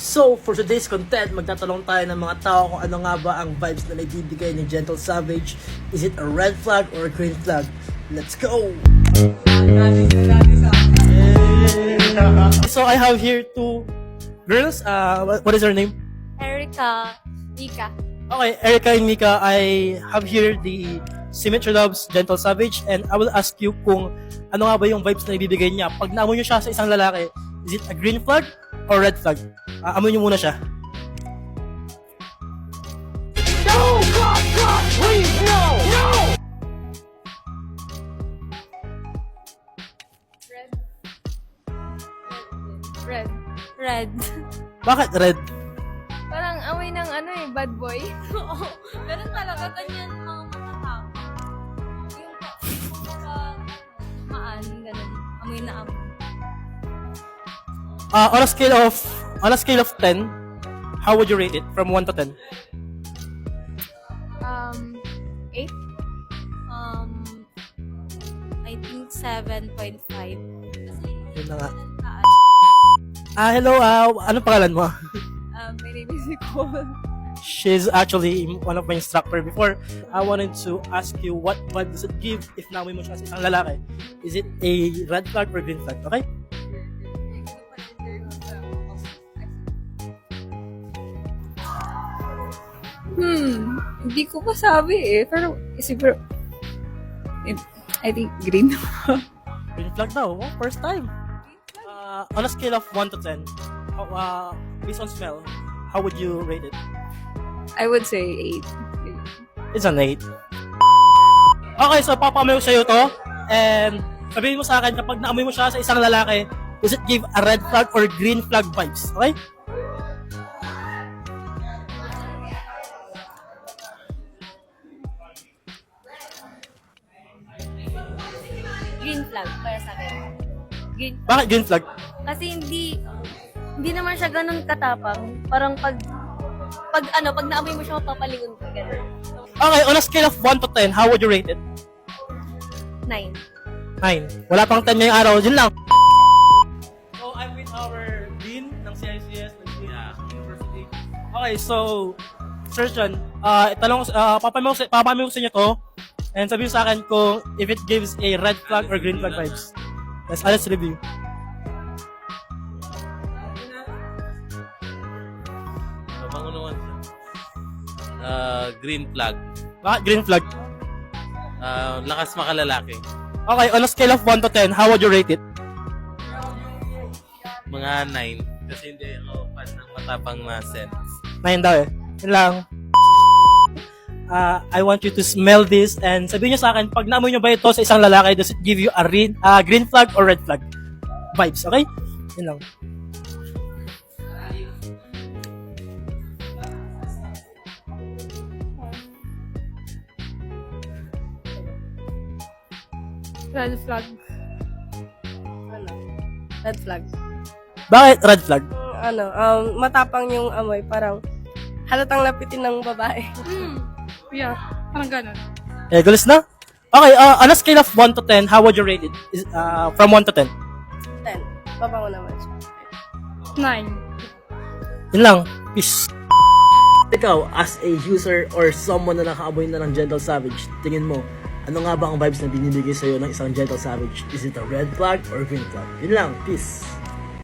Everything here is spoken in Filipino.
So, for today's content, magtatanong tayo ng mga tao kung ano nga ba ang vibes na naibibigay ni Gentle Savage. Is it a red flag or a green flag? Let's go! So, I have here two girls. What is her name? Erica, Mika. Okay, Erica and Mika, I have here the Symmetry Loves Gentle Savage, and I will ask you kung ano nga ba yung vibes na ibibigay niya. Pag naamoy niyo siya sa isang lalaki, is it a green flag or red flag? Amoy niyo muna siya. No! God! God! Please, no! No! Red. Red. Bakit red? Parang amoy ng bad boy. Oo. Ganun talaga, ganyan mga matatapang. Yung maan, ganun. Amoy na amoy. On a scale of 10, how would you rate it from 1 to 10? 8? I think 7.5. Yun na nga. Hello, anong pangalan mo? My name is Nicole. She's actually one of my instructor before. I wanted to ask you what vibe does it give if naamoy mo siya sa isang lalaki? Is it a red flag or green flag? Okay? Hindi ko pa sabi eh. Pero, siguro, I think green. Green flag daw. Oh, first time. On a scale of 1 to 10, based on smell, how would you rate it? I would say 8. It's an 8. Okay, so papaamoy ko sa'yo to. And sabihin mo sa akin, kapag naamoy mo siya sa isang lalaki, does it give a red flag or green flag vibes? Okay? Green flag para sa akin. Green flag. Bakit green flag? Kasi hindi naman siya ganun katapang. Parang pag naamoy mo siya, mapapalingon ka ganun. Okay, on a scale of 1 to 10, how would you rate it? 9. 9. Wala pang 10 ngayong araw. Yun lang. So, I'm with our dean ng CICS, ng University. Okay, so, Sir John, papamay ko sa inyo to. And sabihin sa akin kung if it gives a red flag or green flag vibes. Let's review. Green flag. Bakit green flag? Lakas makalalaki. Okay, on a scale of 1 to 10, how would you rate it? Mga 9. Kasi hindi ako fan ng matapang na scent. 9 daw eh. Yun lang. I want you to smell this and sabihin nyo sa akin, pag naamoy nyo ba ito sa isang lalaki, does it give you a green flag or red flag vibes, okay? Yun lang. Red flag. Red flag. Bakit red flag? Matapang yung amoy, parang halatang lapitin ng babae. Yeah, parang ganun. Gulis na? Okay, on a scale of 1 to 10, how would you rate it? From 1 to 10? 10. Mabango naman siya. 9. Yun lang. Peace. Ikaw, as a user or someone na nakaamoy na ng Gentle Savage, tingin mo, ano nga ba ang vibes na binibigay sa'yo ng isang Gentle Savage? Is it a red flag or green flag? Yun lang. Peace.